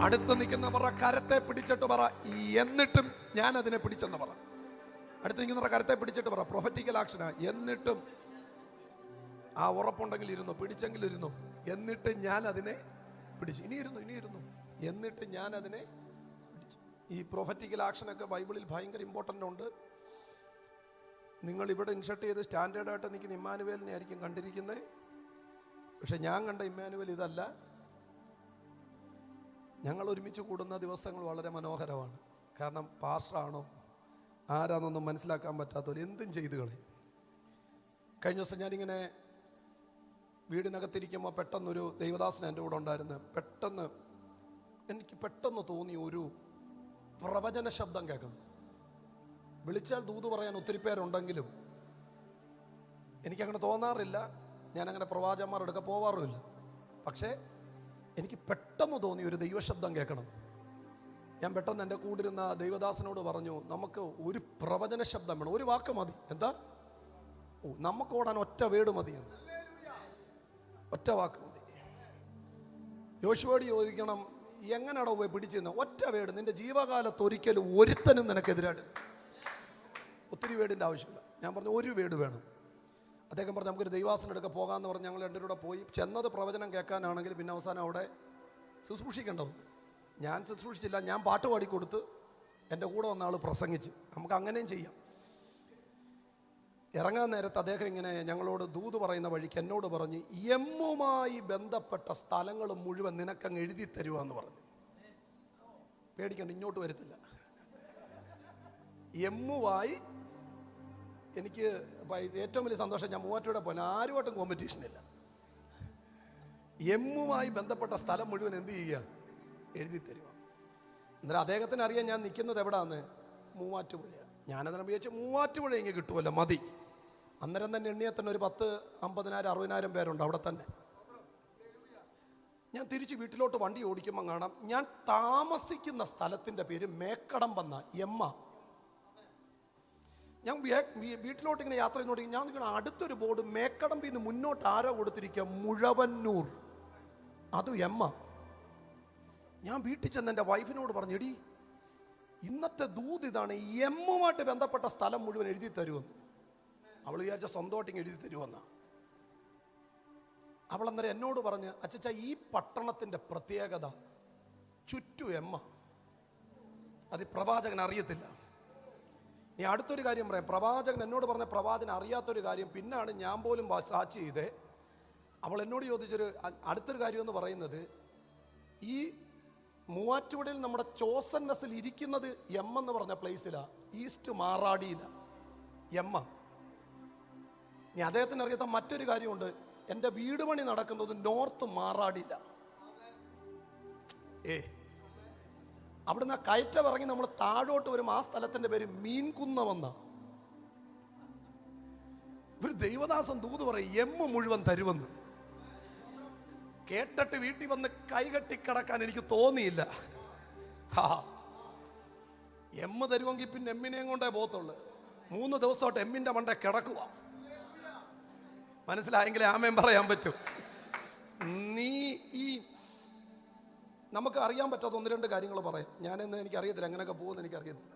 അടുത്ത് നിൽക്കുന്ന പറ, കരത്തെ പിടിച്ചിട്ട് പറ, എന്നിട്ടും ഞാൻ അതിനെ പിടിച്ചെന്ന് പറ. അടുത്ത് നിൽക്കുന്ന കരത്തെ പിടിച്ചിട്ട് പറ, പ്രൊഫറ്റിക്കൽ ആക്ഷനാ. എന്നിട്ടും ആ ഉറപ്പുണ്ടെങ്കിൽ ഇരുന്നു, പിടിച്ചെങ്കിൽ ഇരുന്നു. എന്നിട്ട് ഞാൻ അതിനെ പിടിച്ചു. ഇനി ഇരുന്നു. എന്നിട്ട് ഞാൻ അതിനെ പിടിച്ചു. ഈ പ്രൊഫറ്റിക്കൽ ആക്ഷനൊക്കെ ബൈബിളിൽ ഭയങ്കര ഇമ്പോർട്ടൻ്റ് ഉണ്ട്. നിങ്ങൾ ഇവിടെ ഇൻഷർട്ട് ചെയ്ത് സ്റ്റാൻഡേർഡായിട്ട് നിൽക്കുന്ന ഇമ്മാനുവേലിനെ ആയിരിക്കും കണ്ടിരിക്കുന്നത്. പക്ഷെ ഞാൻ കണ്ട ഇമ്മാനുവേൽ ഇതല്ല. ഞങ്ങൾ ഒരുമിച്ച് കൂടുന്ന ദിവസങ്ങൾ വളരെ മനോഹരമാണ്. കാരണം പാസ്റ്ററാണോ ആരാന്നൊന്നും മനസ്സിലാക്കാൻ പറ്റാത്തവർ എന്തും ചെയ്തു കളയും. കഴിഞ്ഞ ദിവസം ഞാനിങ്ങനെ വീടിനകത്തിരിക്കുമ്പോൾ പെട്ടെന്നൊരു ദൈവദാസൻ എൻ്റെ കൂടെ ഉണ്ടായിരുന്നു. എനിക്ക് പെട്ടെന്ന് തോന്നി ഒരു പ്രവചന ശബ്ദം കേൾക്കണം. വിളിച്ചാൽ ദൂത് പറയാൻ ഒത്തിരി പേരുണ്ടെങ്കിലും എനിക്കങ്ങനെ തോന്നാറില്ല. ഞാനങ്ങനെ പ്രവാചകന്മാരുടെ അടുക്ക പോവാറുമില്ല. പക്ഷേ എനിക്ക് പെട്ടെന്ന് തോന്നി ഒരു ദൈവശബ്ദം കേൾക്കണം. ഞാൻ പെട്ടെന്ന് എൻ്റെ കൂടിരുന്ന ദൈവദാസനോട് പറഞ്ഞു, നമുക്ക് ഒരു പ്രവചന ശബ്ദം വേണം, ഒരു വാക്ക് മതി. എന്താ? നമുക്ക് ഓടാൻ ഒറ്റ വേട് മതി എന്ന്. ഒറ്റ വാക്ക് മതി. യോശുവയോട് ചോദിക്കണം, എങ്ങനെയാണോ പോയി പിടിച്ചിരുന്നത്? ഒറ്റ വേട്. നിന്റെ ജീവകാലത്ത് ഒരിക്കലും ഒരുത്തനും നിനക്കെതിരായിട്ട്. ഒത്തിരി വേടിൻ്റെ ആവശ്യമില്ല. ഞാൻ പറഞ്ഞു ഒരു വേട് വേണം. അദ്ദേഹം പറഞ്ഞു നമുക്കൊരു ദൈവാസനെടുക്കാൻ പോകാമെന്ന് പറഞ്ഞ് ഞങ്ങൾ രണ്ടുപേരും കൂടെ പോയി. ചെന്നത് പ്രവചനം കേൾക്കാനാണെങ്കിൽ പിന്നെ അവസാനം അവിടെ ശുശ്രൂഷിക്കേണ്ടത്. ഞാൻ ശുശ്രൂഷിച്ചില്ല, ഞാൻ പാട്ട് പാടിക്കൊടുത്ത് എൻ്റെ കൂടെ വന്ന ആൾ പ്രസംഗിച്ച്. നമുക്ക് അങ്ങനെയും ചെയ്യാം. ഇറങ്ങാൻ നേരത്ത് അദ്ദേഹം ഇങ്ങനെ ഞങ്ങളോട് ദൂത് പറയുന്ന വഴിക്ക് എന്നോട് പറഞ്ഞ്, എമ്മുമായി ബന്ധപ്പെട്ട സ്ഥലങ്ങൾ മുഴുവൻ നിനക്കങ്ങ് എഴുതി തരുവാന്ന് പറഞ്ഞു. പേടിക്കണ്ട, ഇങ്ങോട്ട് വരത്തില്ല. എമ്മുമായി എനിക്ക് ഏറ്റവും വലിയ സന്തോഷം, ഞാൻ മൂവാറ്റുപുഴ പോലെ ആരുമായിട്ടും കോമ്പറ്റീഷനില്ല. എമ്മുമായി ബന്ധപ്പെട്ട സ്ഥലം മുഴുവൻ എന്ത് ചെയ്യുക? എഴുതി തരുക. അന്നേരം അദ്ദേഹത്തിന് അറിയാൻ ഞാൻ നിൽക്കുന്നത് എവിടെയാന്ന്? മൂവാറ്റുപുഴയാണ്. ഞാനതിനെ ഉപയോഗിച്ച് മൂവാറ്റുപുഴ ഇങ്ങനെ കിട്ടുമല്ലോ, മതി. അന്നേരം തന്നെ എണ്ണിയാൽ തന്നെ ഒരു 10, 50,000, 60,000 പേരുണ്ട് അവിടെ തന്നെ. ഞാൻ തിരിച്ച് വീട്ടിലോട്ട് വണ്ടി ഓടിക്കുമ്പോൾ കാണാം, ഞാൻ താമസിക്കുന്ന സ്ഥലത്തിൻ്റെ പേര് മേക്കടമ്പെന്ന എമ്മ. ഞാൻ വീട്ടിലോട്ട് ഇങ്ങനെ യാത്ര ചെയ്യുന്നോട്ട് ഞാൻ നിൽക്കണം, അടുത്തൊരു ബോർഡ് മേക്കടമ്പിൽ നിന്ന് മുന്നോട്ട് ആരോ കൊടുത്തിരിക്കുക മുഴവന്നൂർ, അതും എമ്മ. ഞാൻ വീട്ടിൽ ചെന്ന് എൻ്റെ വൈഫിനോട് പറഞ്ഞു, എടി ഇന്നത്തെ ദൂത് ഇതാണ്, എമ്മുമായിട്ട് ബന്ധപ്പെട്ട സ്ഥലം മുഴുവൻ എഴുതി തരുമെന്ന്. അവൾ വിചാരിച്ച സ്വന്തമായിട്ട് എഴുതി തരുമെന്ന. അവൾ അന്നേരം എന്നോട് പറഞ്ഞ്, അച്ചച്ച ഈ പട്ടണത്തിൻ്റെ പ്രത്യേകത ചുറ്റും എമ്മ, അത് പ്രവാചകൻ അറിയത്തില്ല. നീ അടുത്തൊരു കാര്യം പറയാം, പ്രവാചകൻ എന്നോട് പറഞ്ഞ പ്രവാചകൻ അറിയാത്തൊരു കാര്യം പിന്നാണ് ഞാൻ പോലും സാക്ഷി ചെയ്തേ. അവൾ എന്നോട് ചോദിച്ചൊരു അടുത്തൊരു കാര്യം എന്ന് പറയുന്നത്, ഈ മൂവാറ്റുപുഴയിൽ നമ്മുടെ ചോസൻ വെസൽ ഇരിക്കുന്നത് എം എന്ന് പറഞ്ഞ പ്ലേസിലാണ്, ഈസ്റ്റ് മാറാടിയില എമ്മ. നീ അദ്ദേഹത്തിന് അറിയാത്ത മറ്റൊരു കാര്യമുണ്ട്, എൻ്റെ വീട് പണി നടക്കുന്നത് നോർത്ത് മാറാടിയില. അവിടുന്ന് ആ കയറ്റം ഇറങ്ങി നമ്മൾ താഴോട്ട് വരും, ആ സ്ഥലത്തിന്റെ പേര് മീൻകുന്നമെന്ന. ഒരു ദൈവദാസൻ ദൂത് പറയും, എമ്മ മുഴുവൻ തരുമെന്ന്. കേട്ടിട്ട് വീട്ടിൽ വന്ന് കൈകെട്ടിക്കിടക്കാൻ എനിക്ക് തോന്നിയില്ല. എമ്മ തരുമെങ്കിൽ പിന്നെ എമ്മിനെയും കൊണ്ടേ പോകത്തുള്ളു. 3 ദിവസമായിട്ട് എമ്മിന്റെ മണ്ടേ കിടക്കുക. മനസ്സിലായെങ്കിലേ ആമേൻ പറയാൻ പറ്റും. നീ ഈ നമുക്ക് അറിയാൻ പറ്റാത്ത 1-2 കാര്യങ്ങൾ പറയാം. ഞാനെന്ന് എനിക്കറിയത്തില്ല, അങ്ങനെയൊക്കെ പോകുമെന്ന് എനിക്കറിയത്തില്ല.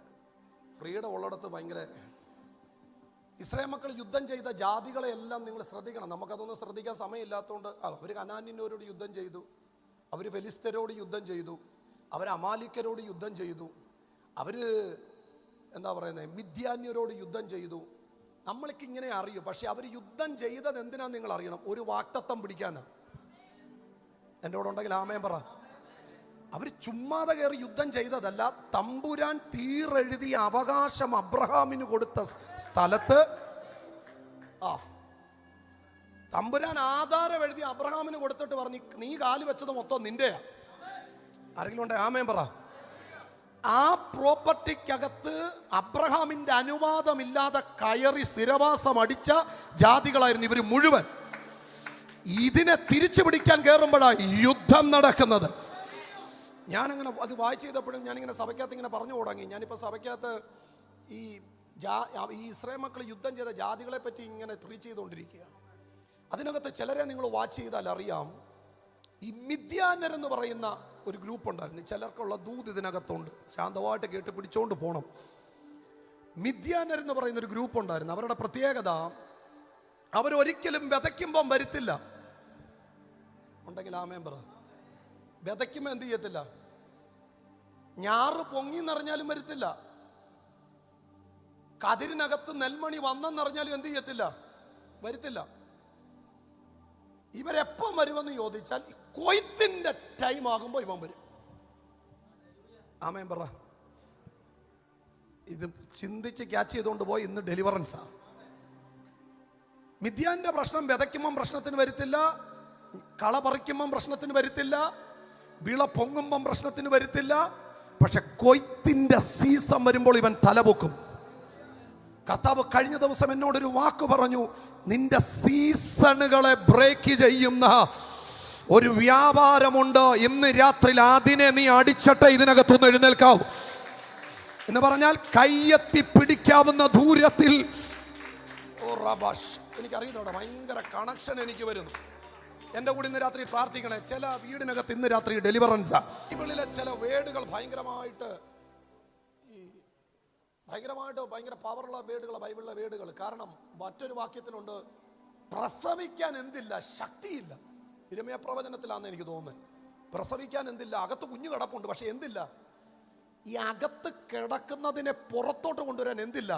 ഫ്രീഡം ഉള്ളിടത്ത് ഭയങ്കര. ഇസ്രായേൽ മക്കൾ യുദ്ധം ചെയ്ത ജാതികളെ എല്ലാം നിങ്ങൾ ശ്രദ്ധിക്കണം. നമുക്കതൊന്നും ശ്രദ്ധിക്കാൻ സമയമില്ലാത്തതുകൊണ്ട് അവർ കനാന്യരോട് യുദ്ധം ചെയ്തു, അവർ ഫെലിസ്തരോട് യുദ്ധം ചെയ്തു, അവർ അമാലിക്കരോട് യുദ്ധം ചെയ്തു, അവർ എന്താ പറയുന്നത് മിദ്യാന്യരോട് യുദ്ധം ചെയ്തു. നമ്മൾക്ക് ഇങ്ങനെ അറിയൂ. പക്ഷെ അവർ യുദ്ധം ചെയ്തത് എന്തിനാന്ന് നിങ്ങൾ അറിയണം, ഒരു വാക്തത്വം പിടിക്കാനാണ്. എൻ്റെ കൂടെ ഉണ്ടെങ്കിൽ ആമേൻ പറ. അവർ ചുമ്മാതെ കയറി യുദ്ധം ചെയ്തതല്ല. തമ്പുരാൻ തീരെഴുതിയ അവകാശം അബ്രഹാമിന് കൊടുത്ത സ്ഥലത്ത് തമ്പുരാൻ ആധാരം എഴുതി അബ്രഹാമിന് കൊടുത്തിട്ട് പറഞ്ഞു, നീ കാല് വെച്ചത് മൊത്തം നിന്റെയാ. ആരെങ്കിലും ഉണ്ടെ ആമേൻ പറ. ആ പ്രോപ്പർട്ടിക്കകത്ത് അബ്രഹാമിന്റെ അനുവാദമില്ലാതെ കയറി സ്ഥിരവാസം അടിച്ച ജാതികളായിരുന്നു ഇവർ മുഴുവൻ. ഇതിനെ തിരിച്ചു പിടിക്കാൻ കയറുമ്പോഴാണ് യുദ്ധം നടക്കുന്നത്. ഞാനങ്ങനെ അത് വായിച്ച് ചെയ്തപ്പോഴും ഞാനിങ്ങനെ സഭയ്ക്കകത്ത് ഇങ്ങനെ പറഞ്ഞു തുടങ്ങി. ഞാനിപ്പോൾ സഭയ്ക്കകത്ത് ഈ ഇസ്രായേൽ മക്കൾ യുദ്ധം ചെയ്ത ജാതികളെ പറ്റി ഇങ്ങനെ പ്രീച്ച് ചെയ്തുകൊണ്ടിരിക്കുക. അതിനകത്ത് ചിലരെ നിങ്ങൾ വാച്ച് ചെയ്താൽ അറിയാം, ഈ മിദ്യാനർ എന്ന് പറയുന്ന ഒരു ഗ്രൂപ്പ് ഉണ്ടായിരുന്നു. ചിലർക്കുള്ള ദൂത് ഇതിനകത്തുണ്ട്, ശാന്തമായിട്ട് കേട്ട് പിടിച്ചോണ്ട് പോകണം. മിദ്യാനർ എന്ന് പറയുന്ന ഒരു ഗ്രൂപ്പ് ഉണ്ടായിരുന്നു. അവരുടെ പ്രത്യേകത, അവരൊരിക്കലും വിതയ്ക്കുമ്പം വരുത്തില്ല. ഉണ്ടെങ്കിൽ ആമേൻ പറ. വിതയ്ക്കുമ്പോൾ എന്ത് ചെയ്യത്തില്ല? ഞാറ് പൊങ്ങി നിറഞ്ഞാലും വരുത്തില്ല. കതിരിനകത്ത് നെൽമണി വന്നെന്നറിഞ്ഞാലും എന്ത് ചെയ്യത്തില്ല? വരുത്തില്ല. ഇവരെപ്പം വരുമെന്ന് ചോദിച്ചാൽ കൊയ്ത്തിന്റെ ടൈം ആകുമ്പോൾ ഇവൻ വരും. ആമേൻ പറ. ഇത് ചിന്തിച്ച് ക്യാച്ച് ചെയ്തുകൊണ്ട് പോയി ഇന്ന് ഡെലിവറൻസാ. മിദ്യാന്റെ പ്രശ്നം വിതയ്ക്കുമ്പം പ്രശ്നത്തിന് വരുത്തില്ല, കള പറിക്കുമ്പം പ്രശ്നത്തിന് വരുത്തില്ല, വിള പൊങ്ങുമ്പം പ്രശ്നത്തിന് വരുത്തില്ല. പക്ഷെ കൊയ്ത്തിന്റെ സീസൺ വരുമ്പോൾ ഇവൻ തലപൊക്കും. കർത്താവ് കഴിഞ്ഞ ദിവസം എന്നോടൊരു വാക്ക് പറഞ്ഞു, നിന്റെ സീസണുകളെ ബ്രേക്ക് ചെയ്യുന്ന ഒരു വ്യാപാരമുണ്ട്. ഇന്ന് രാത്രി അതിനെ നീ അടിച്ചട്ടെ, ഇതിനകത്തുനിന്ന് എഴുന്നേൽക്കാവും എന്ന് പറഞ്ഞാൽ കയ്യെത്തി പിടിക്കാവുന്ന ദൂരത്തിൽ. ഓ റബാഷ്, എനിക്കറിയുന്നവിടെ ഭയങ്കര കണക്ഷൻ എനിക്ക് വരുന്നു. എൻ്റെ കൂടെ ഇന്ന് രാത്രി പ്രാർത്ഥിക്കണേ. ചില വീടിനകത്ത് ഇന്ന് രാത്രി ഡെലിവറൻസാ. ബൈബിളിലെ ചില വേർഡുകൾ ഭയങ്കര പവറുള്ള വേർഡുകൾ, ബൈബിളിലെ വേർഡുകൾ. കാരണം മറ്റൊരു വാക്യത്തിലുണ്ട്, പ്രസവിക്കാൻ എന്തില്ല? ശക്തിയില്ല. ഇരമ്യാ പ്രവചനത്തിലാണെന്ന് എനിക്ക് തോന്നുന്നത്. പ്രസവിക്കാൻ എന്തില്ല? അകത്ത് കുഞ്ഞു കിടപ്പുണ്ട്, പക്ഷെ എന്തില്ല? ഈ അകത്ത് കിടക്കുന്നതിനെ പുറത്തോട്ട് കൊണ്ടുവരാൻ എന്തില്ല?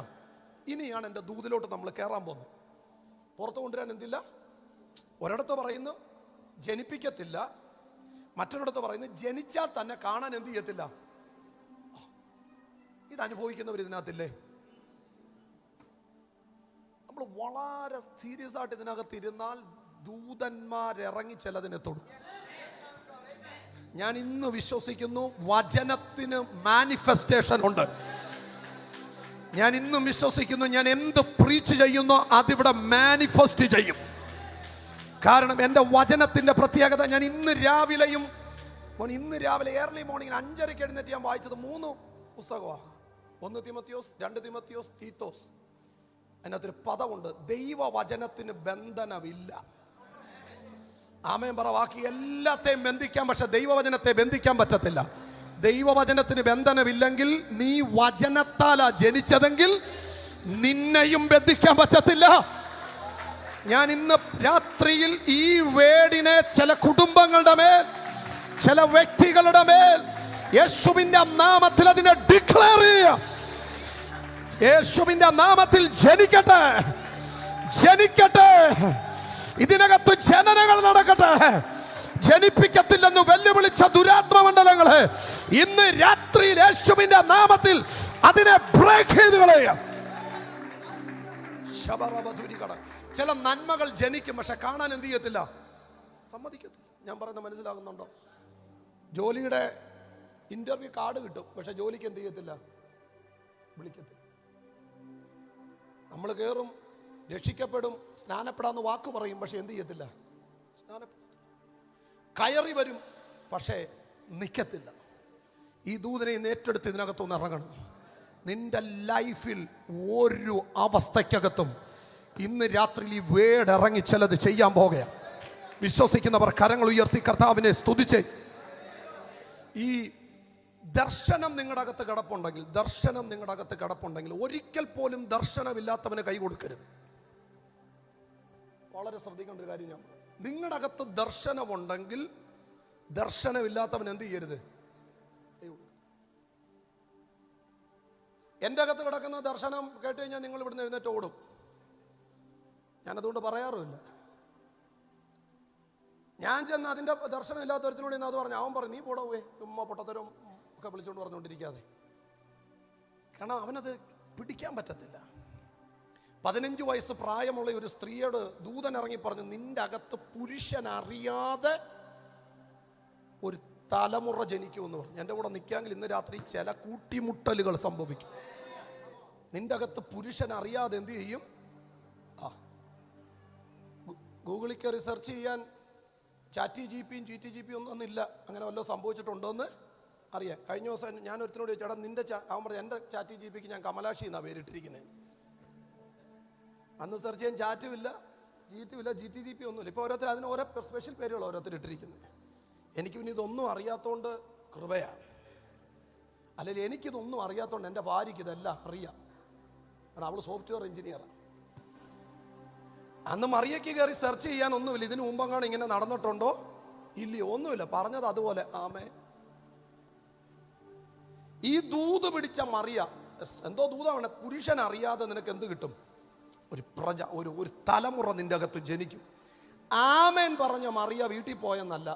ഇനിയാണ് എൻ്റെ ദൂതിലോട്ട് നമ്മൾ കയറാൻ പോകുന്നത്. പുറത്ത് കൊണ്ടുവരാൻ എന്തില്ല? ഒരിടത്ത് പറയുന്നു ജനിപ്പിക്കത്തില്ല, മറ്റൊരിടത്ത് പറയുന്നു ജനിച്ചാൽ തന്നെ കാണാൻ എന്ത് ചെയ്യത്തില്ല. ഇത് അനുഭവിക്കുന്നവർ ഇതിനകത്തില്ലേ? നമ്മൾ വളരെ സീരിയസ് ആയിട്ട് ഇതിനകത്ത് ഇരുന്നാൽ ദൂതന്മാരിറങ്ങി ചിലതിനെ തൊടും. ഞാൻ ഇന്ന് വിശ്വസിക്കുന്നു വചനത്തിന് മാനിഫെസ്റ്റേഷൻ ഉണ്ട്. ഞാൻ ഇന്നും വിശ്വസിക്കുന്നു, ഞാൻ എന്ത് പ്രീച്ച് ചെയ്യുന്നോ അതിവിടെ മാനിഫെസ്റ്റ് ചെയ്യും. കാരണം എൻ്റെ വചനത്തിൻ്റെ പ്രത്യേകത, ഞാൻ ഇന്ന് രാവിലെ ഏർലി മോർണിംഗ് 5:30 എഴുന്നേറ്റ് ഞാൻ വായിച്ചത് 3 പുസ്തകമാണ്. 1 തിമോത്തിയോസ്, 2 തിമോത്തിയോസ്, തീത്തോസ്. അതിനകത്തൊരു പദമുണ്ട്, ദൈവവചനത്തിന് ബന്ധനമില്ല. ആമേൻ പറ. ബാക്കി എല്ലാത്തെയും ബന്ധിക്കാം, പക്ഷെ ദൈവവചനത്തെ ബന്ധിക്കാൻ പറ്റത്തില്ല. ദൈവവചനത്തിന് ബന്ധനമില്ലെങ്കിൽ നീ വചനത്താലാ ജനിച്ചതെങ്കിൽ നിന്നെയും ബന്ധിക്കാൻ പറ്റത്തില്ല. ഞാൻ ഇന്ന് രാത്രിയിൽ ഈ വേടിനെ ചില കുടുംബങ്ങളുടെ മേൽ, ചില വ്യക്തികളുടെ മേൽ യേശുവിന്റെ നാമത്തിൽ അതിനെ ഡിക്ലെയർ ചെയ്യുക. യേശുവിന്റെ നാമത്തിൽ ജനിക്കട്ടെ, ജനിക്കട്ടെ. ഇതിനകത്ത് ജനനങ്ങൾ നടക്കട്ടെ. ജനിപ്പിക്കത്തില്ലെന്ന് വെല്ലുവിളിച്ച ദുരാത്മമണ്ഡലങ്ങളെ ഇന്ന് രാത്രിയിൽ യേശുവിന്റെ നാമത്തിൽ അതിനെ ബ്രേക്ക് ചെയ്ത് കളയുക. ചില നന്മകൾ ജനിക്കും, പക്ഷെ കാണാൻ എന്ത് ചെയ്യത്തില്ല? സമ്മതിക്കത്തില്ല. ഞാൻ പറയുന്നത് മനസ്സിലാകുന്നുണ്ടോ? ജോലിയുടെ ഇന്റർവ്യൂ കാർഡ് കിട്ടും, പക്ഷെ ജോലിക്ക് എന്ത് ചെയ്യത്തില്ല? വിളിക്കത്തില്ല. നമ്മൾ കയറും, രക്ഷിക്കപ്പെടും, സ്നാനപ്പെടാന്ന് വാക്ക് പറയും, പക്ഷെ എന്ത് ചെയ്യത്തില്ല? കയറി വരും, പക്ഷേ നിൽക്കത്തില്ല. ഈ ദൂതനെ ഇന്ന് ഏറ്റെടുത്ത് ഇതിനകത്തൊന്ന് ഇറങ്ങണം. നിന്റെ ലൈഫിൽ ഒരു അവസ്ഥയ്ക്കകത്തും ഇന്ന് രാത്രി ഈ വേട് ഇറങ്ങി ചിലത് ചെയ്യാൻ പോകുകയാണ്. വിശ്വസിക്കുന്നവർ കരങ്ങൾ ഉയർത്തി കർത്താവിനെ സ്തുതിച്ച്. ഈ ദർശനം നിങ്ങളുടെ അകത്ത് കിടപ്പുണ്ടെങ്കിൽ ഒരിക്കൽ പോലും ദർശനമില്ലാത്തവന് കൈ കൊടുക്കരുത്. വളരെ ശ്രദ്ധിക്കേണ്ട ഒരു കാര്യം. ഞാൻ നിങ്ങളുടെ അകത്ത് ദർശനമുണ്ടെങ്കിൽ ദർശനമില്ലാത്തവൻ എന്ത് ചെയ്യരുത്? എൻ്റെ അകത്ത് കിടക്കുന്ന ദർശനം കേട്ട് കഴിഞ്ഞാൽ നിങ്ങൾ ഇവിടുന്ന് എഴുന്നേറ്റ് ഓടും. ഞാനതുകൊണ്ട് പറയാറുമില്ല. ഞാൻ ചെന്ന് അതിൻ്റെ ദർശനമില്ലാത്ത ഒരുത്തിനോട് ഇന്ന് അത് പറഞ്ഞു, അവൻ പറഞ്ഞു നീ പോടവേ, ഉമ്മ പൊട്ടത്തരം ഒക്കെ വിളിച്ചുകൊണ്ട് പറഞ്ഞുകൊണ്ടിരിക്കാതെ. കാരണം അവനത് പിടിക്കാൻ പറ്റത്തില്ല. 15 വയസ്സ് പ്രായമുള്ള ഒരു സ്ത്രീയോട് ദൂതൻ ഇറങ്ങി പറഞ്ഞു, നിന്റെ അകത്ത് പുരുഷൻ അറിയാതെ ഒരു തലമുറ ജനിക്കുമെന്ന് പറഞ്ഞു. എൻ്റെ കൂടെ നിൽക്കാമെങ്കിൽ ഇന്ന് രാത്രി ചില കൂട്ടിമുട്ടലുകൾ സംഭവിക്കും. നിന്റെ അകത്ത് പുരുഷൻ അറിയാതെ എന്ത് ചെയ്യും? ഗൂഗിളിൽ കയറി സെർച്ച് ചെയ്യാൻ GTGP ഒന്നുമില്ല. അങ്ങനെ വല്ലതും സംഭവിച്ചിട്ടുണ്ടോ എന്ന് അറിയാം. കഴിഞ്ഞ ദിവസം ഞാൻ ഒരുത്തിനോട് ചോദിച്ചു, ചേട്ടാ നിന്റെ അവൻ പറഞ്ഞു എൻ്റെ ChatGPTക്ക് ഞാൻ കമലാക്ഷി എന്നാണ് പേരിട്ടിരിക്കുന്നത്. അന്ന് സെർച്ച് ചെയ്യാൻ ചാറ്റുമില്ല, GTGP ഒന്നുമില്ല. ഇപ്പോൾ ഓരോരുത്തർ അതിന് ഓരോ സ്പെഷ്യൽ പേരുകൾ ഓരോരുത്തർ ഇട്ടിരിക്കുന്നത്. എനിക്ക് പിന്നെ ഇതൊന്നും അറിയാത്തതുകൊണ്ട് കൃപയാണ്. അല്ലെങ്കിൽ എനിക്കിതൊന്നും അറിയാത്തതുകൊണ്ട് എൻ്റെ ഭാര്യയ്ക്ക് ഇതെല്ലാം അറിയാം. കാരണം അവൾ സോഫ്റ്റ്വെയർ എഞ്ചിനീയറാണ്. അന്ന് മറിയയ്ക്ക് കയറി സെർച്ച് ചെയ്യാനൊന്നുമില്ല. ഇതിനു മുമ്പെങ്ങാണ് ഇങ്ങനെ നടന്നിട്ടുണ്ടോ ഇല്ലയോ ഒന്നുമില്ല. പറഞ്ഞത് അതുപോലെ ആമേ. ഈ ദൂത് പിടിച്ച മറിയ എന്തോ ദൂതാണ്. പുരുഷൻ അറിയാതെ നിനക്ക് എന്ത് കിട്ടും? ഒരു പ്രജ, ഒരു തലമുറ നിന്റെ അകത്ത് ജനിക്കും. ആമേൻ പറഞ്ഞ മറിയ വീട്ടിൽ പോയെന്നല്ല.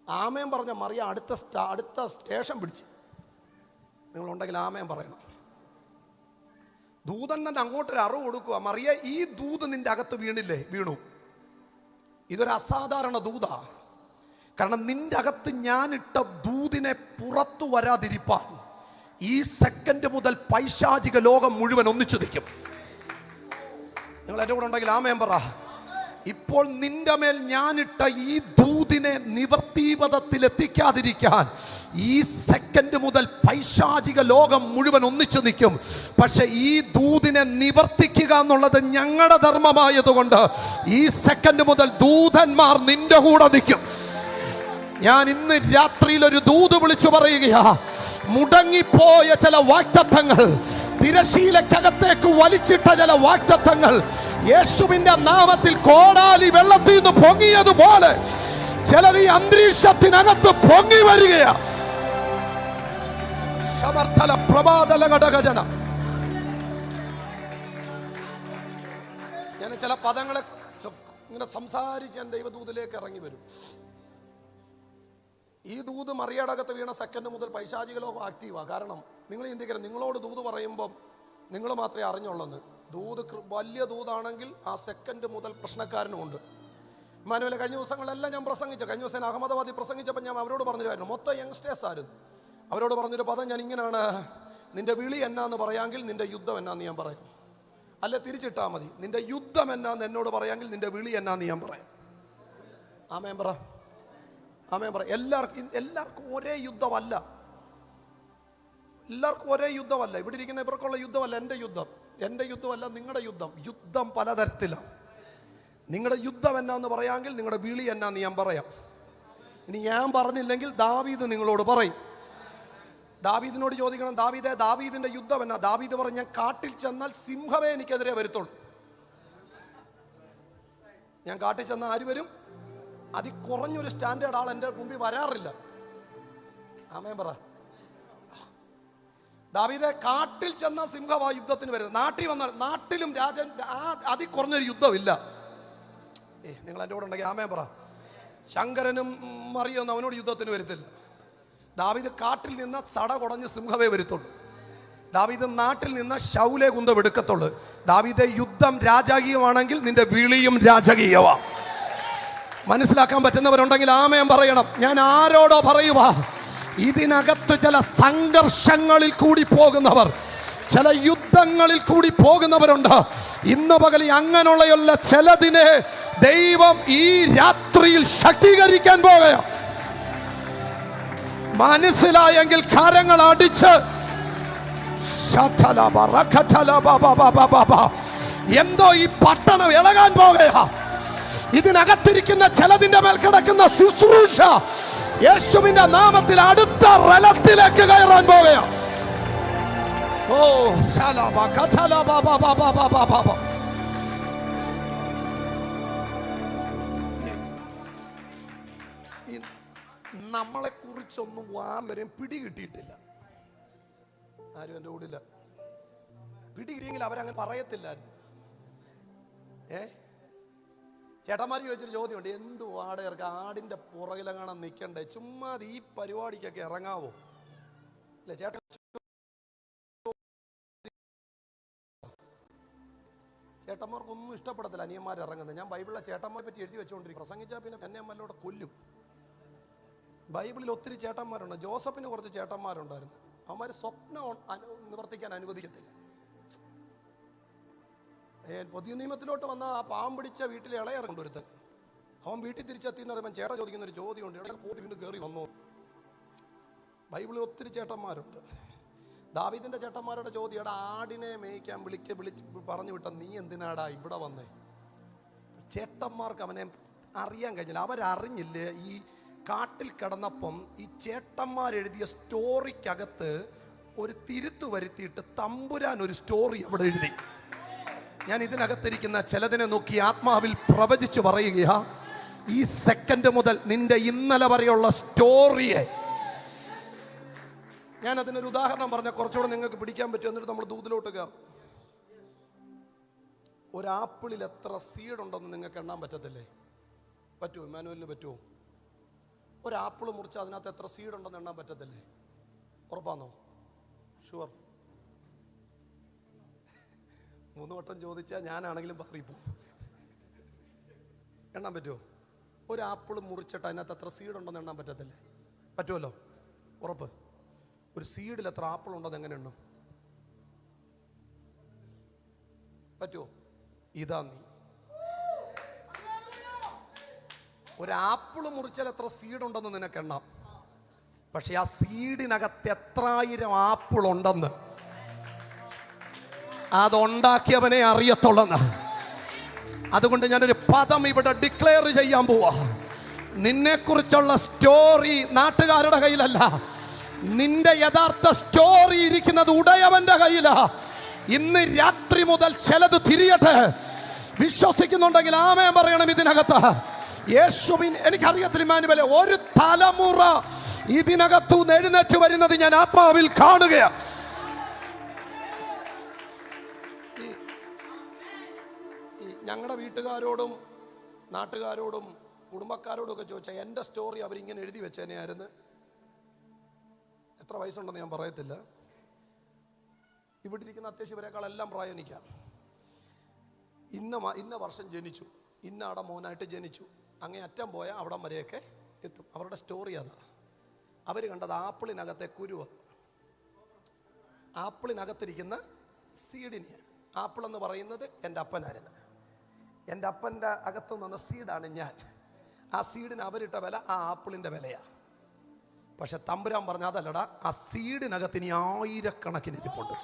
ആമേൻ പറഞ്ഞ മറിയ അടുത്ത സ്റ്റേഷൻ പിടിച്ച്. നിങ്ങളുണ്ടെങ്കിൽ ആമേൻ പറയണം. ദൂതൻ തന്നെ അങ്ങോട്ടൊരു അറിവ് കൊടുക്കുക. മറിയ, ഈ ദൂത് നിന്റെ അകത്ത് വീണില്ലേ? വീണു. ഇതൊരു അസാധാരണ ദൂതാ. കാരണം നിന്റെ അകത്ത് ഞാനിട്ട ദൂതിനെ പുറത്തു വരാതിരിപ്പാൻ ഈ സെക്കൻഡ് മുതൽ പൈശാചിക ലോകം മുഴുവൻ ഒന്നിച്ചു നിൽക്കും. നിങ്ങൾ എൻ്റെ കൂടെ ഉണ്ടെങ്കിൽ ആമേൻ പറ. ഇപ്പോൾ നിന്റെ മേൽ ഞാനിട്ട ഈ ദൂതിനെ നിവർത്തീപഥത്തിൽ എത്തിക്കാതിരിക്കാൻ ഈ സെക്കൻഡ് മുതൽ പൈശാചിക ലോകം മുഴുവൻ ഒന്നിച്ചു നിൽക്കും. പക്ഷെ ഈ ദൂതിനെ നിവർത്തിക്കുക എന്നുള്ളത് ഞങ്ങളുടെ ധർമ്മമായതുകൊണ്ട് ഈ സെക്കൻഡ് മുതൽ ദൂതന്മാർ നിന്റെ കൂടെ നിൽക്കും. ഞാൻ ഇന്ന് രാത്രിയിൽ ഒരു ദൂത് വിളിച്ചു പറയുകയാ. മുടങ്ങിപ്പോയ ചില വാഗ്ദത്തങ്ങൾ, തിരശീലക്കകത്തേക്ക് വലിച്ചിട്ട ചില വാഗ്ദത്തങ്ങൾ യേശുവിന്റെ നാമത്തിൽ കോടാലി വെള്ളത്തിൽ നിന്ന് പൊങ്ങിയതുപോലെ ചിലത് ഈ അന്തരീക്ഷത്തിനകത്ത് പൊങ്ങി വരികയാ. ഞാൻ ചില പദങ്ങളെ ഇങ്ങനെ സംസാരിച്ച് ഞാൻ ദൈവദൂതിലേക്ക് ഇറങ്ങി വരും. ഈ ദൂത് മറിയടകത്ത് വീണ സെക്കൻഡ് മുതൽ പൈശാചിക ലോകം ആക്റ്റീവാണ്. കാരണം നിങ്ങൾ ചിന്തിക്കരുത്, നിങ്ങളോട് ദൂത് പറയുമ്പം നിങ്ങൾ മാത്രമേ അറിഞ്ഞുള്ളെന്ന്. ദൂത് വലിയ ദൂതാണെങ്കിൽ ആ സെക്കൻഡ് മുതൽ പ്രശ്നക്കാരനുമുണ്ട്. മാനുവലെ കഴിഞ്ഞ ദിവസങ്ങളെല്ലാം ഞാൻ പ്രസംഗിച്ചു. കഴിഞ്ഞ ദിവസം അഹമ്മദാബാദിൽ പ്രസംഗിച്ചപ്പോൾ ഞാൻ അവരോട് പറഞ്ഞിരുന്നു, മൊത്തം യങ്സ്റ്റേഴ്സ് ആയിരുന്നു. അവരോട് പറഞ്ഞൊരു പദം ഞാൻ ഇങ്ങനെയാണ്: നിന്റെ വിളി എന്നാന്ന് പറയാമെങ്കിൽ നിന്റെ യുദ്ധം എന്നാന്ന് ഞാൻ പറയും. അല്ലെ തിരിച്ചിട്ടാൽ മതി, നിന്റെ യുദ്ധം എന്നാന്ന് എന്നോട് പറയാമെങ്കിൽ നിന്റെ വിളി എന്നാന്ന് ഞാൻ പറയാം. ആമേൻ പറ, ആമേൻ പറ. എല്ലാവർക്കും ഒരേ യുദ്ധമല്ല. എല്ലാവർക്കും ഒരേ യുദ്ധമല്ല. ഇവിടെ ഇരിക്കുന്ന ഇവർക്കുള്ള യുദ്ധമല്ല എൻ്റെ യുദ്ധം. എൻ്റെ യുദ്ധമല്ല നിങ്ങളുടെ യുദ്ധം. യുദ്ധം പലതരത്തിലാണ്. നിങ്ങളുടെ യുദ്ധം എന്നാന്ന് പറയാമെങ്കിൽ നിങ്ങളുടെ വിളി എന്നാന്ന് ഞാൻ പറയാം. ഇനി ഞാൻ പറഞ്ഞില്ലെങ്കിൽ ദാവീദ് നിങ്ങളോട് പറയും. ദാവീദിനോട് ചോദിക്കണം, ദാവീദിന്റെ യുദ്ധം എന്നാ? ദാവീദ് പറഞ്ഞു, ഞാൻ കാട്ടിൽ ചെന്നാൽ സിംഹമേ എനിക്കെതിരെ വരുത്തുള്ളൂ. ഞാൻ കാട്ടിൽ ചെന്നാൽ ആര് വരും? അതിൽ കുറഞ്ഞൊരു സ്റ്റാൻഡേർഡ് ആൾ എൻ്റെ മുമ്പിൽ വരാറില്ല. ആമേൻ പറ. ദാവീദെ, കാട്ടിൽ ചെന്ന സിംഹമാ യുദ്ധത്തിന് വരുന്നത്. നാട്ടിൽ വന്നാൽ നാട്ടിലും രാജൻ അതിൽ കുറഞ്ഞൊരു യുദ്ധമില്ല. നിങ്ങൾ എൻ്റെ കൂടെ ഉണ്ടെങ്കിൽ ആമേൻ പറ. ശങ്കരനും മറിയൊന്നും അവനോട് യുദ്ധത്തിന് വരുത്തില്ല. ദാവീദ് കാട്ടിൽ നിന്ന് സട കുടഞ്ഞ് സിംഹമേ വരുത്തുള്ളൂ. ദാവീദ് നാട്ടിൽ നിന്ന് ശൗലെ കുന്തം എടുക്കത്തുള്ളൂ. ദാവീദെ, യുദ്ധം രാജകീയമാണെങ്കിൽ നിന്റെ വിളിയും രാജകീയമാ. മനസ്സിലാക്കാൻ പറ്റുന്നവരുണ്ടെങ്കിൽ ആമേൻ പറയണം. ഞാൻ ആരോടോ പറയുവാ, ഇതിനകത്ത് ചില സംഘർഷങ്ങളിൽ കൂടി പോകുന്നവർ, ചില യുദ്ധങ്ങളിൽ കൂടി പോകുന്നവരുണ്ട്. ഇന്ന് പകൽ അങ്ങനെയുള്ള ചിലതിനെ ദൈവം ഈ രാത്രിയിൽ ശക്തീകരിക്കാൻ പോകുകയാണ്. മനസ്സിലായെങ്കിൽ കരങ്ങൾ അടിച്ച് എന്തോ ഈ പട്ടണം ഇളകാൻ പോകുകയാ. ഇതിനകത്തിരിക്കുന്ന ചിലതിന്റെ മേൽ കിടക്കുന്ന ശുശ്രൂഷ യേശുവിന്റെ നാമത്തിൽ അടുത്ത റലത്തിലേക്ക് കയറാൻ പോകുകയാ. ഓ നമ്മളെ കുറിച്ചൊന്നും വാമരം പിടികിട്ടിയിട്ടില്ല. ആരും എൻ്റെ കൂടില്ല. പിടികിട്ടിയെങ്കിൽ അവരങ്ങനെ പറയത്തില്ലായിരുന്നു. ചേട്ടന്മാർ ചോദിച്ചൊരു ചോദ്യമുണ്ട്, എന്ത് വാടകർക്ക് ആടിന്റെ പുറകിലെങ്ങാണം നിൽക്കണ്ടേ, ചുമ്മാ ഈ പരിപാടിക്കൊക്കെ ഇറങ്ങാവോ? അല്ലെ ചേട്ടൻ? ചേട്ടന്മാർക്കൊന്നും ഇഷ്ടപ്പെടത്തില്ല അനിയന്മാർ ഇറങ്ങുന്നത്. ഞാൻ ബൈബിളിലെ ചേട്ടന്മാരെ പറ്റി എഴുതി വെച്ചുകൊണ്ടിരിക്കും. പ്രസംഗിച്ചാൽ പിന്നെ എന്നെ അമ്മലോടെ കൊല്ലും. ബൈബിളിൽ ഒത്തിരി ചേട്ടന്മാരുണ്ട്. ജോസഫിന് കുറച്ച് ചേട്ടന്മാരുണ്ടായിരുന്നു. അവന്മാർ സ്വപ്നം നിവർത്തിക്കാൻ അനുവദിക്കത്തില്ല. പുതിയ നിയമത്തിലോട്ട് വന്ന ആ പാവം പിടിച്ച വീട്ടിലെ ഇളയറുണ്ട് ഒരുത്തൻ. അവൻ വീട്ടിൽ തിരിച്ചെത്തിയെന്ന് പറയുമ്പോൾ ചേട്ടൻ ചോദിക്കുന്ന ഒരു ചോദ്യമുണ്ട്, ഇടയിൽ പോയി വീണ്ടും കയറി വന്നോ? ബൈബിളിൽ ഒത്തിരി ചേട്ടന്മാരുണ്ട്. ദാവീദിന്റെ ചേട്ടന്മാരുടെ ചോദ്യം, എടാ ആടിനെ മേയ്ക്കാൻ വിളിച്ച് പറഞ്ഞു വിട്ട നീ എന്തിനാടാ ഇവിടെ വന്നേ? ചേട്ടന്മാർക്ക് അവനെ അറിയാൻ കഴിഞ്ഞില്ല. അവരറിഞ്ഞില്ലേ ഈ കാട്ടിൽ കിടന്നപ്പം ഈ ചേട്ടന്മാരെഴുതിയ സ്റ്റോറിക്കകത്ത് ഒരു തിരുത്തു വരുത്തിയിട്ട് തമ്പുരാൻ ഒരു സ്റ്റോറി അവിടെ എഴുതി. ഞാൻ ഇതിനകത്തിരിക്കുന്ന ചിലതിനെ നോക്കി ആത്മാവിൽ പ്രവചിച്ചു പറയുകയാ, ഈ സെക്കൻഡ് മുതൽ നിന്റെ ഇന്നലെ വരെയുള്ള സ്റ്റോറിയെ, ഞാൻ അതിനൊരു ഉദാഹരണം പറഞ്ഞ കുറച്ചുകൂടെ നിങ്ങൾക്ക് പിടിക്കാൻ പറ്റും. എന്നിട്ട് നമ്മൾ ദൂതിലോട്ട് കയറും. ഒരു ആപ്പിളിൽ എത്ര സീഡ് ഉണ്ടെന്ന് നിങ്ങൾക്ക് എണ്ണാൻ പറ്റത്തില്ലേ? പറ്റുമോ? ഇമ്മാനുവലിന് പറ്റുമോ? ഒരു ആപ്പിൾ മുറിച്ച് അതിനകത്ത് എത്ര സീഡ് ഉണ്ടെന്ന് എണ്ണാൻ പറ്റത്തില്ലേ? ഉറപ്പാണോ? ഷുവർ? 3 വട്ടം ചോദിച്ചാൽ ഞാനാണെങ്കിലും പറയിപ്പോ. എണ്ണാൻ പറ്റുമോ? ഒരു ആപ്പിൾ മുറിച്ചിട്ട് അതിനകത്ത് എത്ര സീഡ് ഉണ്ടെന്ന് എണ്ണാൻ പറ്റത്തില്ലേ? പറ്റുമല്ലോ? ഉറപ്പ്? ഒരു സീഡിൽ എത്ര ആപ്പിൾ ഉണ്ടെന്ന് എങ്ങനെ എണ്ണും? പറ്റുമോ? ഇതാ നീ. ഒരു ആപ്പിൾ മുറിച്ചാൽ എത്ര സീഡ് ഉണ്ടെന്ന് നിനക്ക് എണ്ണാം. പക്ഷെ ആ സീഡിനകത്ത് എത്രായിരം ആപ്പിൾ ഉണ്ടെന്ന് അതുണ്ടാക്കിയവനെ അറിയത്തുള്ളെന്ന്. അതുകൊണ്ട് ഞാനൊരു പദം ഇവിടെ ഡിക്ലെയർ ചെയ്യാൻ പോവാ. നിന്നെക്കുറിച്ചുള്ള സ്റ്റോറി നാട്ടുകാരുടെ കയ്യിലല്ല, നിന്റെ യഥാർത്ഥ സ്റ്റോറി ഇരിക്കുന്നത് ഉടയവന്റെ കയ്യിലാ. ഇന്ന് രാത്രി മുതൽ ചിലത് തിരിയട്ടെ. വിശ്വസിക്കുന്നുണ്ടെങ്കിൽ ആമേൻ പറയണം. ഇതിനകത്ത് യേശുവിൻ, എനിക്കറിയത്തില്ല ഇമ്മാനുവലേ, ഒരു തലമുറ ഇതിനകത്തു എഴുന്നേറ്റ് വരുന്നത് ഞാൻ ആത്മാവിൽ കാണുകയാണ്. ഞങ്ങളുടെ വീട്ടുകാരോടും നാട്ടുകാരോടും കുടുംബക്കാരോടും ഒക്കെ ചോദിച്ചാൽ എൻ്റെ സ്റ്റോറി അവരിങ്ങനെ എഴുതി വെച്ചേനെയായിരുന്നു. എത്ര വയസ്സുണ്ടെന്ന് ഞാൻ പറയത്തില്ല. ഇവിടെ ഇരിക്കുന്ന അത്യാവശ്യം ഇവരെക്കാളെല്ലാം പ്രായം എനിക്കാണ്. ഇന്ന വർഷം ജനിച്ചു, ഇന്ന അവിടെ മോനായിട്ട് ജനിച്ചു, അങ്ങേ അറ്റം പോയാൽ അവിടം വരെയൊക്കെ എത്തും. അവരുടെ സ്റ്റോറി അതാ. അവർ കണ്ടത് ആപ്പിളിനകത്തെ കുരുവ, ആപ്പിളിനകത്തിരിക്കുന്ന സീഡിനെ. ആപ്പിൾ എന്ന് പറയുന്നത് എൻ്റെ അപ്പനായിരുന്നു. എൻ്റെ അപ്പൻ്റെ അകത്ത് നിന്ന സീഡാണ് ഞാൻ. ആ സീഡിന് അവരിട്ട വില ആ ആപ്പിളിൻ്റെ വിലയാണ്. പക്ഷെ തമ്പുരാൻ പറഞ്ഞ അതല്ലടാ, ആ സീഡിനകത്ത് ഇനി ആയിരക്കണക്കിന് ഇരിപ്പുണ്ട്.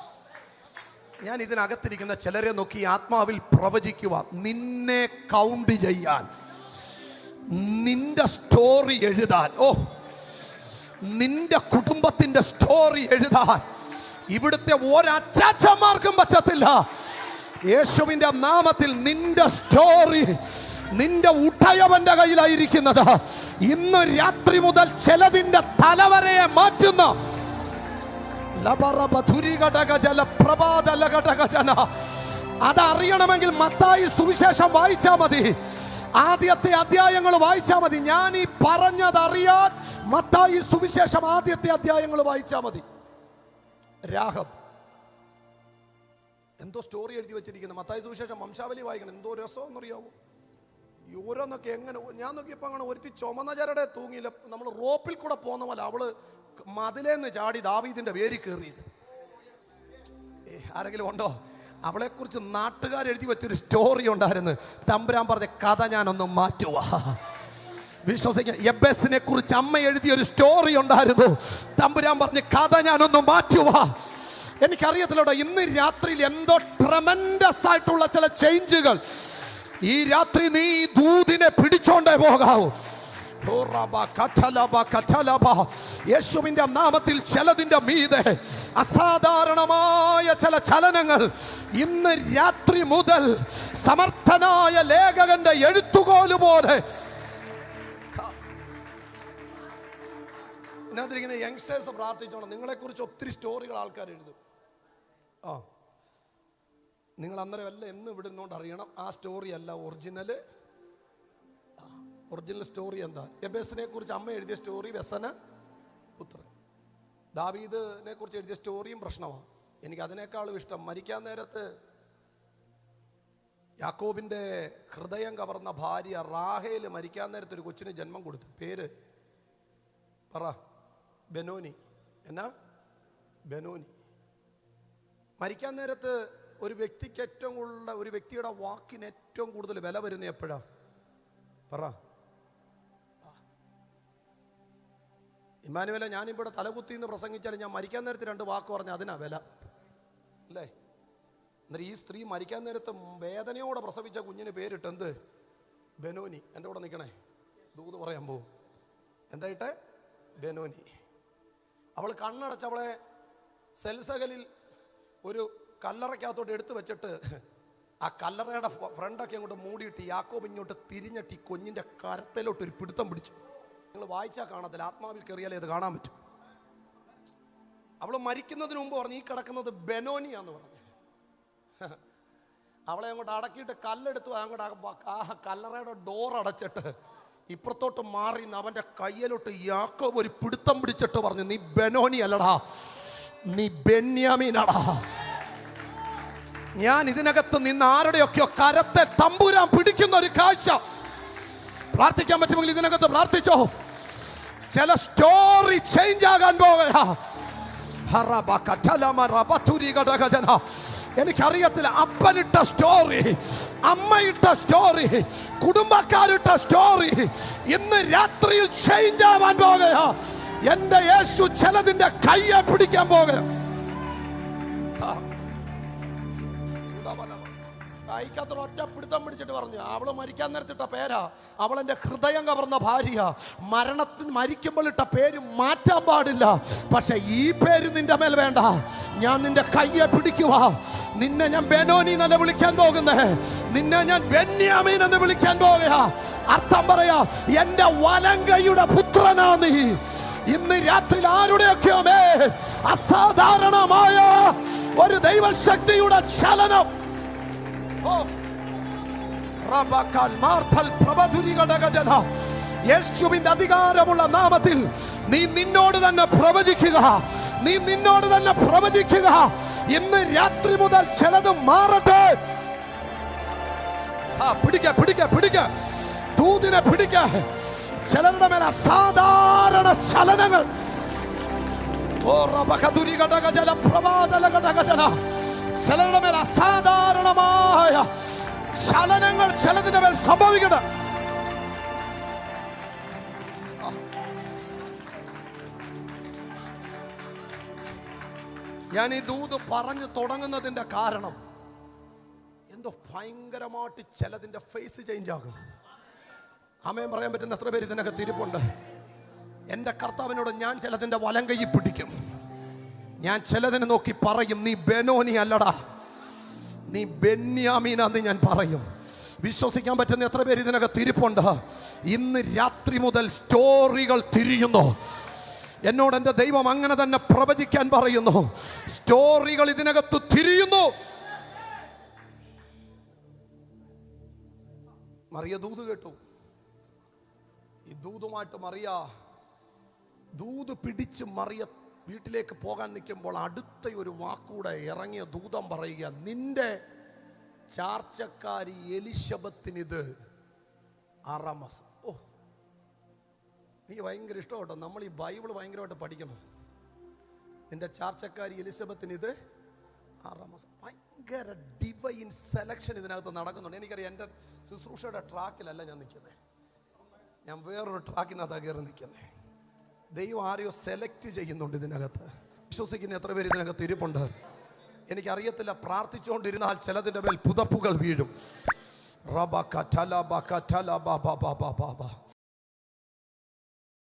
ഞാൻ ഇതിനകത്തിരിക്കുന്ന ചിലരെ നോക്കി ആത്മാവിൽ പ്രവചിക്കുക, നിന്നെ കൗണ്ട് ചെയ്യാൻ, നിന്റെ സ്റ്റോറി എഴുതാൻ, നിന്റെ കുടുംബത്തിന്റെ സ്റ്റോറി എഴുതാൻ ഇവിടുത്തെ ഒരച്ചാച്ചന്മാർക്കും പറ്റത്തില്ല. യേശുവിന്റെ നാമത്തിൽ നിന്റെ സ്റ്റോറി നിന്റെ ഉടയവന്റെ കയ്യിലായിരിക്കുന്നത്. ഇന്ന് രാത്രി മുതൽ ചിലതിന്റെ തലവരയെ മാറ്റുന്ന അതറിയണമെങ്കിൽ മത്തായി സുവിശേഷം വായിച്ചാൽ മതി. ആദ്യത്തെ അധ്യായങ്ങൾ വായിച്ചാൽ മതി. ഞാൻ ഈ പറഞ്ഞതറിയാൻ മത്തായി സുവിശേഷം ആദ്യത്തെ അധ്യായങ്ങൾ വായിച്ചാൽ മതി. രാഹബ് എന്തോ സ്റ്റോറി എഴുതി വെച്ചിരിക്കുന്നത്. മത്തായി സുവിശേഷം വംശാവലി വായിക്കണം. എന്തോ രസമെന്നറിയാവോ? ഓരോന്നൊക്കെ എങ്ങനെ, ഞാൻ നോക്കിയപ്പോൾ അങ്ങനെ ഒരുത്തി ചുമന്ന ചരടെ തൂങ്ങിയില്ല. നമ്മൾ റോപ്പിൽ കൂടെ പോകുന്ന പോലെ അവള് മതിലേന്ന് ചാടി ദാവീദിന്റെ വേരി കയറിയത്. ആരെങ്കിലും ഉണ്ടോ? അവളെക്കുറിച്ച് നാട്ടുകാരെഴുതി വെച്ചൊരു സ്റ്റോറി ഉണ്ടായിരുന്നു. തമ്പുരാൻ പറഞ്ഞ കഥ ഞാനൊന്ന് മാറ്റുവാ. വിശ്വസിക്കുക, യബ്ബേസിനെ കുറിച്ച് അമ്മ എഴുതിയൊരു സ്റ്റോറി ഉണ്ടായിരുന്നു. തമ്പുരാൻ പറഞ്ഞ കഥ ഞാനൊന്ന് മാറ്റുവാ. എനിക്കറിയത്തില്ലോട്ടോ, ഇന്ന് രാത്രിയിൽ എന്തോ ട്രമൻഡസ് ആയിട്ടുള്ള ചില ചേഞ്ചുകൾ ഈ രാത്രി നീ ദൂതിനെ പിടിച്ചോണ്ടേ പോകാവൂ. യേശുവിന്റെ നാമത്തിൽ ചിലതിന്റെ മീതെ അസാധാരണമായ ചില ചലനങ്ങൾ ഇന്ന് രാത്രി മുതൽ സമർത്ഥനായ ലേഖകന്റെ എഴുത്തുകോല് പോലെ ഇതിനകത്തിരിക്കുന്ന യങ്സ്റ്റേഴ്സ് പ്രാർത്ഥിച്ചോണം. നിങ്ങളെക്കുറിച്ച് ഒത്തിരി സ്റ്റോറികൾ ആൾക്കാർ എഴുതും. നിങ്ങൾ അന്നേരം എല്ലാം എന്ന് വിടുന്നോണ്ട് അറിയണം, ആ സ്റ്റോറി അല്ല ഒറിജിനൽ. ഒറിജിനൽ സ്റ്റോറി എന്താ? യബ്ബേസിനെ കുറിച്ച് അമ്മ എഴുതിയ സ്റ്റോറി വ്യസന പുത്രൻ. ദാവീദിനെ കുറിച്ച് എഴുതിയ സ്റ്റോറിയും പ്രശ്നമാണ്. എനിക്ക് അതിനേക്കാളും ഇഷ്ടം മരിക്കാൻ നേരത്ത് യാക്കോബിന്റെ ഹൃദയം കവർന്ന ഭാര്യ റാഹേൽ മരിക്കാൻ നേരത്ത് ഒരു കൊച്ചിന് ജന്മം കൊടുത്തു. പേര് പറ, ബെനോനി. എന്നാ? ബെനോനി. മരിക്കാൻ നേരത്ത് ഒരു വ്യക്തിക്ക് ഏറ്റവും കൂടുതൽ, ഒരു വ്യക്തിയുടെ വാക്കിന് ഏറ്റവും കൂടുതൽ വില വരുന്ന എപ്പോഴാ? പറ. ഇമ്മാനുവലെ, ഞാനിവിടെ തലകുത്തി എന്ന് പ്രസംഗിച്ചാൽ ഞാൻ മരിക്കാൻ നേരത്ത് 2 വാക്ക് പറഞ്ഞ അതിനാ വില അല്ലേ? എന്നിട്ട് ഈ സ്ത്രീ മരിക്കാൻ നേരത്ത് വേദനയോടെ പ്രസവിച്ച കുഞ്ഞിന് പേരിട്ട് എന്ത്? ബെനോനി. എൻ്റെ കൂടെ നിൽക്കണേ, ദൂത് പറയാൻ പോവും. എന്തായിട്ട്? ബെനോനി. അവൾ കണ്ണടച്ച് അവളെ സെൽസകലിൽ ഒരു കല്ലറയ്ക്കകത്തോട്ട് എടുത്തു വെച്ചിട്ട് ആ കല്ലറയുടെ ഫ്രണ്ടൊക്കെ അങ്ങോട്ട് മൂടിയിട്ട് യാക്കോബ് ഇങ്ങോട്ട് തിരിഞ്ഞിട്ട് ഈ കുഞ്ഞിൻ്റെ കരത്തിലോട്ട് ഒരു പിടുത്തം പിടിച്ചു. നിങ്ങൾ വായിച്ചാൽ കാണത്തില്ല, ആത്മാവിൽ കയറിയാലേ അത് കാണാൻ പറ്റും. അവൾ മരിക്കുന്നതിന് മുമ്പ് പറഞ്ഞു ഈ കിടക്കുന്നത് ബെനോനിയാന്ന് പറഞ്ഞു. അവളെ അങ്ങോട്ട് അടക്കിയിട്ട് കല്ലെടുത്തു അങ്ങോട്ട് ആ കല്ലറയുടെ ഡോർ അടച്ചിട്ട് ഇപ്പുറത്തോട്ട് മാറി അവൻ്റെ കയ്യിലോട്ട് യാക്കോബ് ഒരു പിടുത്തം പിടിച്ചിട്ട് പറഞ്ഞു, നീ ബെനോനി അല്ലടാ, നീ ബെന്യാമീനാടാ. ഞാൻ ഇതിനകത്ത് നിന്ന് ആരുടെയൊക്കെയോ കരത്തെ തമ്പുരാൻ പിടിക്കുന്ന ഒരു കാഴ്ച. പ്രാർത്ഥിക്കാൻ പറ്റുമെങ്കിൽ ഇതിനകത്ത് പ്രാർത്ഥിച്ചോ. ചില സ്റ്റോറി ചേഞ്ച് ആകാൻ പോവുകയാ. എനിക്കറിയത്തില്ല, അപ്പനിട്ട സ്റ്റോറി, അമ്മയിട്ട സ്റ്റോറി, കുടുംബക്കാരിട്ട സ്റ്റോറി ഇന്ന് രാത്രിയിൽ ചേഞ്ച് ആവാൻ പോകുകയാ. എന്റെ യേശു ചിലതിന്റെ കയ്യെ പിടിക്കാൻ പോകുക. കൈക്കത്ര ഒറ്റ പിടുത്തം പിടിച്ചിട്ട് പറഞ്ഞു, അവള് മരിക്കാൻ നേരത്തിട്ട പേരാ, അവളെന്റെ ഹൃദയം കവർന്ന ഭാര്യ. മരിക്കുമ്പോൾ ഇട്ട പേര് മാറ്റാൻ പാടില്ല. പക്ഷെ ഈ പേര് നിന്റെ മേൽ വേണ്ട. ഞാൻ നിന്റെ കയ്യെ പിടിക്കുക. നിന്നെ ഞാൻ ബെനോനി എന്ന് വിളിക്കാൻ പോകുന്നേ, നിന്നെ ഞാൻ ബെന്യാമീൻ എന്ന് വിളിക്കാൻ പോകുക. അർത്ഥം പറയാ, എന്റെ വലങ്കയുടെ പുത്രനാ നീ. ഇന്ന് രാത്രി ആരുടെയൊക്കെയോ അസാധാരണമായ ഒരു ദൈവശക്തിയുടെ ചലനം. യേശുവിന്റെ അധികാരമുള്ള നാമത്തിൽ നീ നിന്നോട് തന്നെ പ്രവചിക്കുക. നീ നിന്നോട് തന്നെ പ്രവചിക്കുക. ഇന്ന് രാത്രി മുതൽ ചിലത് മാറട്ടെ. പിടിക്ക ദൂതിനെ പിടിക്ക. ചിലരുടെ മേൽ അസാധാരണ ചലനങ്ങൾ. ചിലരുടെ മേൽ അസാധാരണമായ ചലനങ്ങൾ ചിലതിന്റെ മേൽ സംഭവിക്കണം. ഞാൻ ഈ ദൂത് പറഞ്ഞു തുടങ്ങുന്നതിന്റെ കാരണം എന്തോ ഭയങ്കരമായിട്ട് ചിലതിന്റെ ഫേസ് ചേഞ്ച് ആകും. ആമേൻ പറയാൻ പറ്റുന്ന എത്ര പേര് ഇതിനകത്ത് ഇരിപ്പുണ്ട്? എൻ്റെ കർത്താവിനോട് ഞാൻ ചിലതിന്റെ വലം കൈ പിടിക്കും. ഞാൻ ചിലതിനെ നോക്കി പറയും, നീ ബെനോനി അല്ലടാ, നീ ബെന്യാമീനാന്ന് ഞാൻ പറയും. വിശ്വസിക്കാൻ പറ്റുന്ന എത്ര പേര് ഇതിനകത്ത് ഇരിപ്പുണ്ട്? ഇന്ന് രാത്രി മുതൽ സ്റ്റോറികൾ തിരിയുന്നു. എന്നോട് എൻ്റെ ദൈവം അങ്ങനെ തന്നെ പ്രവചിക്കാൻ പറയുന്നു. സ്റ്റോറികൾ ഇതിനകത്ത് തിരിയുന്നു. മറിയ ദൂത് കേട്ടു. ഈ ദൂതുമായിട്ട് മറിയ ദൂത് പിടിച്ച് മറിയ വീട്ടിലേക്ക് പോകാൻ നിൽക്കുമ്പോൾ അടുത്ത ഒരു വാക്കൂടെ ഇറങ്ങിയ ദൂതം പറയുക, നിന്റെ ചാർച്ചക്കാരി എലിശബത്തിനിത് 6-ാം മാസം. ഓ, എനിക്ക് ഭയങ്കര ഇഷ്ടമാട്ടോ. നമ്മൾ ഈ ബൈബിൾ ഭയങ്കരമായിട്ട് പഠിക്കണം. നിന്റെ ചാർച്ചക്കാരി എലിസബത്തിനിത് 6-ാം മാസം. ഭയങ്കര ഡിവൈൻ സെലക്ഷൻ ഇതിനകത്ത് നടക്കുന്നുണ്ട്. എനിക്കറിയാം, എൻ്റെ ശുശ്രൂഷയുടെ ട്രാക്കിലല്ല ഞാൻ നിൽക്കുന്നത്. ഞാൻ വേറൊരു ട്രാക്കിനകത്താണ് കയറി നിൽക്കുന്നത്. ദൈവം ആരെയോ സെലക്ട് ചെയ്യുന്നുണ്ട് ഇതിനകത്ത്. വിശ്വസിക്കുന്ന എത്ര പേര് ഇതിനകത്ത് ഇരിപ്പുണ്ട്? എനിക്കറിയത്തില്ല. പ്രാർത്ഥിച്ചുകൊണ്ടിരുന്നാൽ ചിലതിൻ്റെ മേൽ പുതപ്പുകൾ വീഴും.